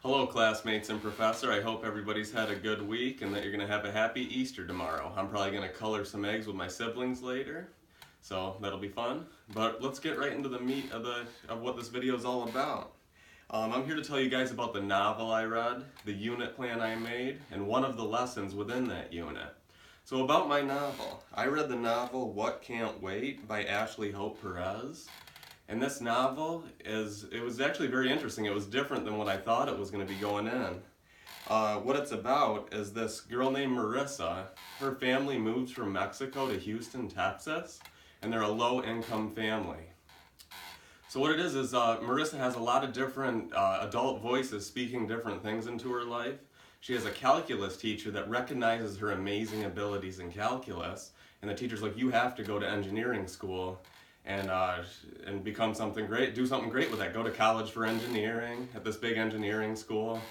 Hello classmates and professor, I hope everybody's had a good week and that you're going to have a happy Easter tomorrow. I'm probably going to color some eggs with my siblings later, so that'll be fun. But let's get right into the meat of what this video is all about. I'm here to tell you guys about the novel I read, the unit plan I made, and one of the lessons within that unit. So about my novel, I read the novel What Can't Wait by Ashley Hope Perez. And this novel it was actually very interesting. It was different than what I thought it was going to be going in. What it's about is this girl named Marissa. Her family moves from Mexico to Houston, Texas, and they're a low-income family. So what it is Marissa has a lot of different adult voices speaking different things into her life. She has a calculus teacher that recognizes her amazing abilities in calculus, and the teacher's like, you have to go to engineering school and become something great, do something great with that. Go to college for engineering at this big engineering school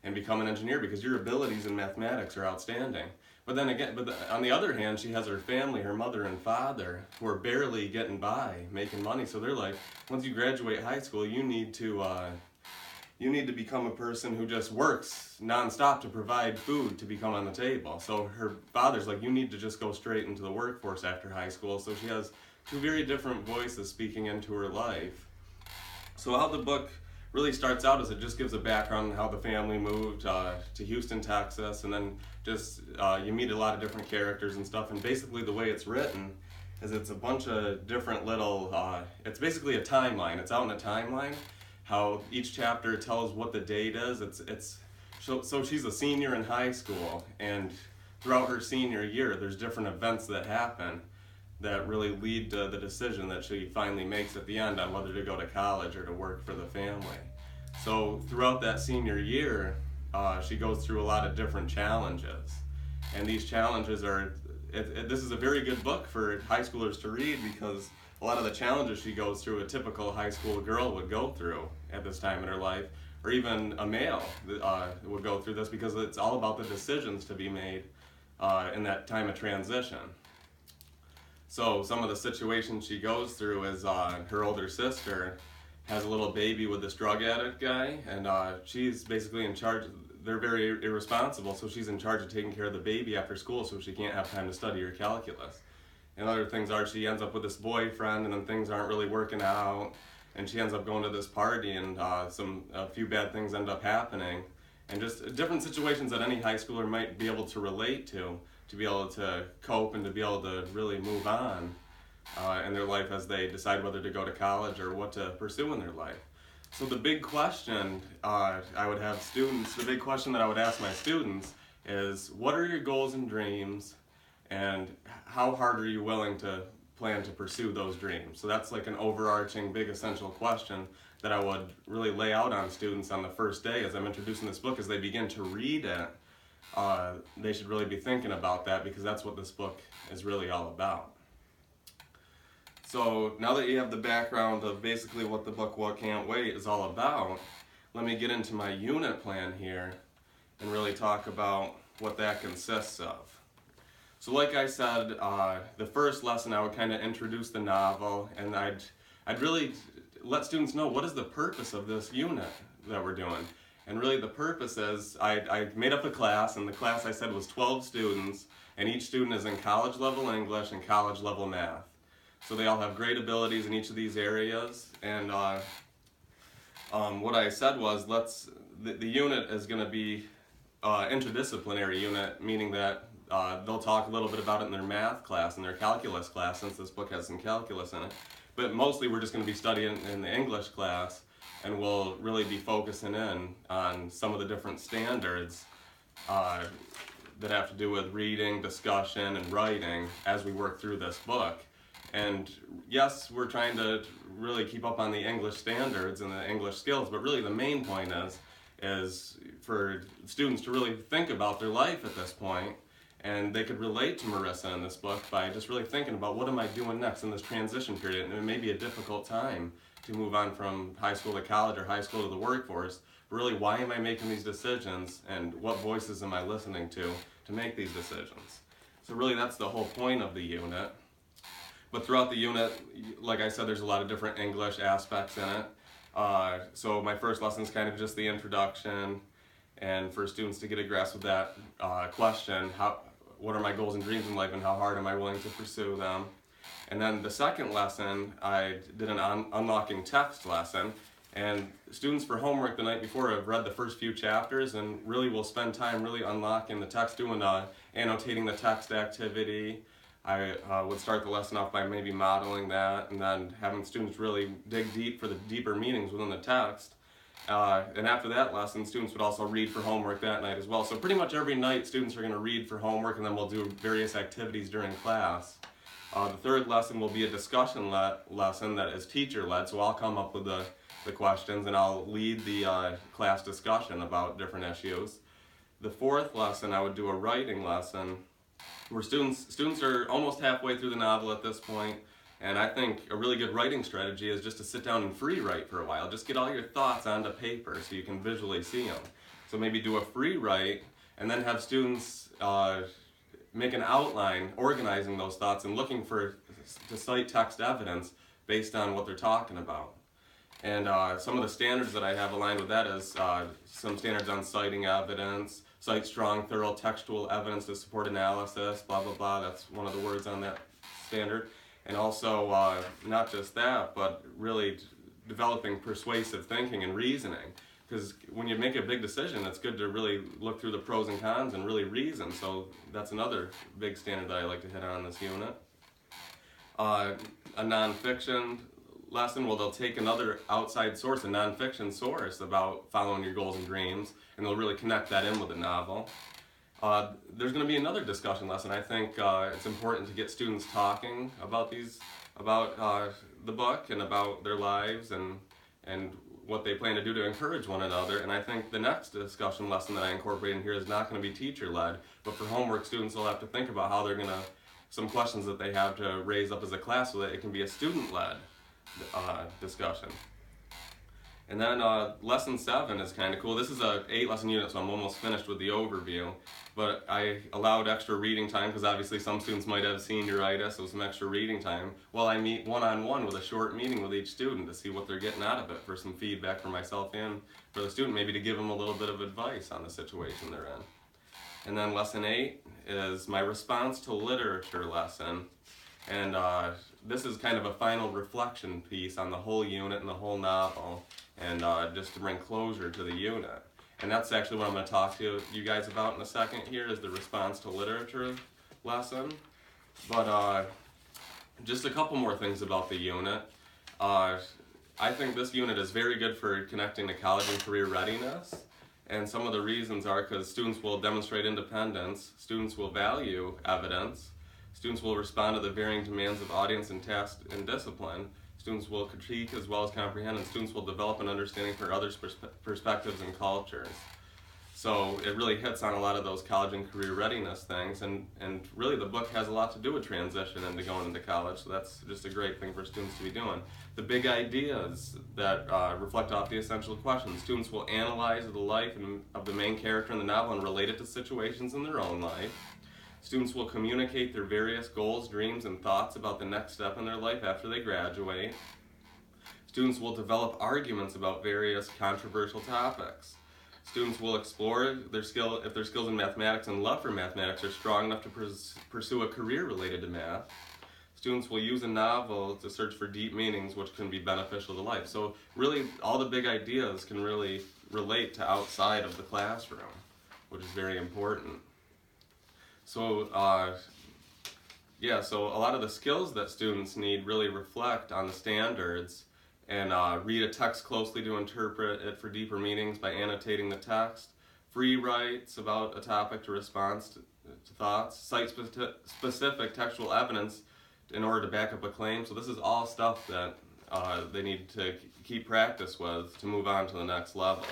and become an engineer because your abilities in mathematics are outstanding. But then again, on the other hand, she has her family, her mother and father, who are barely getting by, making money. So they're like, once you graduate high school, you need to become a person who just works nonstop to provide food to become on the table. So her father's like, you need to just go straight into the workforce after high school. So she has two very different voices speaking into her life. So how the book really starts out is it just gives a background on how the family moved to Houston, Texas, and then just you meet a lot of different characters and stuff. And basically the way it's written is it's a bunch of different little, it's basically a timeline. It's out in a timeline, how each chapter tells what the date is. So she's a senior in high school, and throughout her senior year, there's different events that happen that really lead to the decision that she finally makes at the end on whether to go to college or to work for the family. So throughout that senior year, she goes through a lot of different challenges. And these challenges this is a very good book for high schoolers to read because a lot of the challenges she goes through, a typical high school girl would go through at this time in her life, or even a male would go through this because it's all about the decisions to be made in that time of transition. So some of the situations she goes through is her older sister has a little baby with this drug addict guy, and she's basically in charge. They're very irresponsible, so she's in charge of taking care of the baby after school, so she can't have time to study her calculus. And other things are she ends up with this boyfriend, and then things aren't really working out, and she ends up going to this party, and a few bad things end up happening, and just different situations that any high schooler might be able to relate to be able to cope and to be able to really move on in their life as they decide whether to go to college or what to pursue in their life. So the big question the big question that I would ask my students is, what are your goals and dreams, and how hard are you willing to plan to pursue those dreams? So that's like an overarching, big, essential question that I would really lay out on students on the first day as I'm introducing this book. As they begin to read it, they should really be thinking about that because that's what this book is really all about. So now that you have the background of basically what the book What Can't Wait is all about, let me get into my unit plan here and really talk about what that consists of. So like I said, the first lesson I would kind of introduce the novel, and I'd really let students know what is the purpose of this unit that we're doing. And really the purpose is, I made up a class, and the class I said was 12 students, and each student is in college level English and college level math. So they all have great abilities in each of these areas, and what I said was the unit is going to be interdisciplinary unit, meaning that they'll talk a little bit about it in their math class and their calculus class, since this book has some calculus in it. But mostly we're just going to be studying in the English class, and we'll really be focusing in on some of the different standards that have to do with reading, discussion, and writing as we work through this book. And yes, we're trying to really keep up on the English standards and the English skills, but really the main point is for students to really think about their life at this point, and they could relate to Marissa in this book by just really thinking about, what am I doing next in this transition period? And it may be a difficult time to move on from high school to college or high school to the workforce, but really, why am I making these decisions, and what voices am I listening to make these decisions? So really that's the whole point of the unit. But throughout the unit, like I said, there's a lot of different English aspects in it. So my first lesson is kind of just the introduction, and for students to get a grasp of that question, what are my goals and dreams in life, and how hard am I willing to pursue them? And then the second lesson, I did an unlocking text lesson, and students for homework the night before have read the first few chapters and really will spend time really unlocking the text, doing annotating the text activity. I would start the lesson off by maybe modeling that, and then having students really dig deep for the deeper meanings within the text. And after that lesson, students would also read for homework that night as well. So pretty much every night students are going to read for homework, and then we'll do various activities during class. The third lesson will be a discussion lesson that is teacher-led, so I'll come up with the questions and I'll lead the class discussion about different issues. The fourth lesson, I would do a writing lesson where students are almost halfway through the novel at this point, and I think a really good writing strategy is just to sit down and free write for a while. Just get all your thoughts onto paper so you can visually see them. So maybe do a free write and then have students make an outline organizing those thoughts and looking to cite text evidence based on what they're talking about. And some of the standards that I have aligned with that is some standards on citing evidence, cite strong, thorough textual evidence to support analysis, blah, blah, blah. That's one of the words on that standard. And also, not just that, but really developing persuasive thinking and reasoning. Because when you make a big decision, it's good to really look through the pros and cons and really reason. So that's another big standard that I like to hit on in this unit. A nonfiction lesson, well, they'll take another outside source, a nonfiction source about following your goals and dreams, and they'll really connect that in with the novel. There's going to be another discussion lesson. I think it's important to get students talking about the book and about their lives and what they plan to do to encourage one another. And I think the next discussion lesson that I incorporate in here is not going to be teacher-led, but for homework, students will have to think about how they're going to, some questions that they have to raise up as a class so that it can be a student-led discussion. And then lesson 7 is kind of cool. This is a 8-lesson unit, so I'm almost finished with the overview. But I allowed extra reading time because obviously some students might have senioritis, so some extra reading time while I meet one-on-one with a short meeting with each student to see what they're getting out of it, for some feedback for myself and for the student, maybe to give them a little bit of advice on the situation they're in. And then lesson 8 is my response to literature lesson. And this is kind of a final reflection piece on the whole unit and the whole novel, and just to bring closure to the unit. And that's actually what I'm going to talk to you guys about in a second here, is the response to literature lesson. But just a couple more things about the unit. I think this unit is very good for connecting to college and career readiness. And some of the reasons are because students will demonstrate independence, students will value evidence, students will respond to the varying demands of audience and task and discipline, students will critique as well as comprehend, and students will develop an understanding for others' perspectives and cultures. So it really hits on a lot of those college and career readiness things, and really the book has a lot to do with transition into going into college, so that's just a great thing for students to be doing. The big ideas that reflect off the essential questions. Students will analyze the life of the main character in the novel and relate it to situations in their own life. Students will communicate their various goals, dreams, and thoughts about the next step in their life after they graduate. Students will develop arguments about various controversial topics. Students will explore if their skills in mathematics and love for mathematics are strong enough to pursue a career related to math. Students will use a novel to search for deep meanings which can be beneficial to life. So really, all the big ideas can really relate to outside of the classroom, which is very important. So, so a lot of the skills that students need really reflect on the standards, and read a text closely to interpret it for deeper meanings by annotating the text, free writes about a topic to respond to thoughts, cite specific textual evidence in order to back up a claim. So this is all stuff that they need to keep practice with to move on to the next level.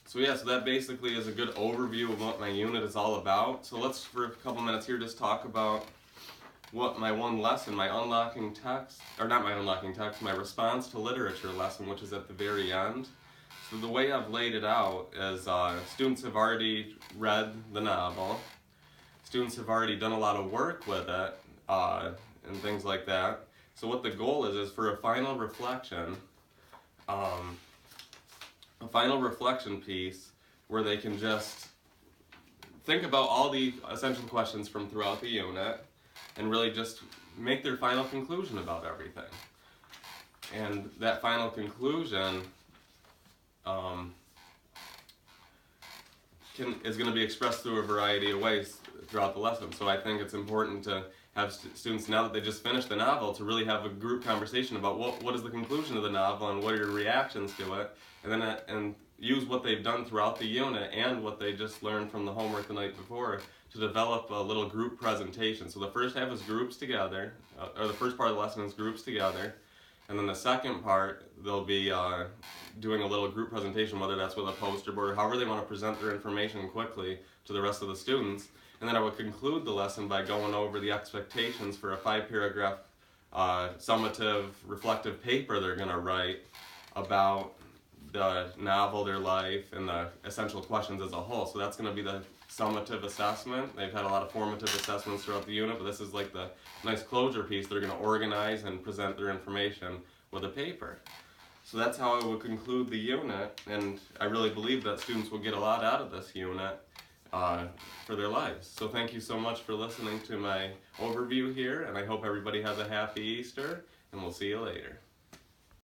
So that basically is a good overview of what my unit is all about. So let's, for a couple minutes here, just talk about what my one lesson, my unlocking text, or not my unlocking text, my response to literature lesson, which is at the very end. So the way I've laid it out is students have already read the novel. Students have already done a lot of work with it and things like that. So what the goal is for a final reflection, piece where they can just think about all the essential questions from throughout the unit and really just make their final conclusion about everything. And that final conclusion is going to be expressed through a variety of ways throughout the lesson. So I think it's important to have students, now that they just finished the novel, to really have a group conversation about what is the conclusion of the novel and what are your reactions to it, and then and use what they've done throughout the unit and what they just learned from the homework the night before to develop a little group presentation. So the first half is groups together, or the first part of the lesson is groups together, and then the second part they'll be doing a little group presentation, whether that's with a poster board or however they want to present their information quickly to the rest of the students. And then I would conclude the lesson by going over the expectations for a 5-paragraph summative reflective paper they're going to write about the novel, their life, and the essential questions as a whole. So that's going to be the summative assessment. They've had a lot of formative assessments throughout the unit, but this is like the nice closure piece. They're going to organize and present their information with a paper. So that's how I would conclude the unit, and I really believe that students will get a lot out of this unit for their lives. So thank you so much for listening to my overview here, and I hope everybody has a happy Easter, and we'll see you later.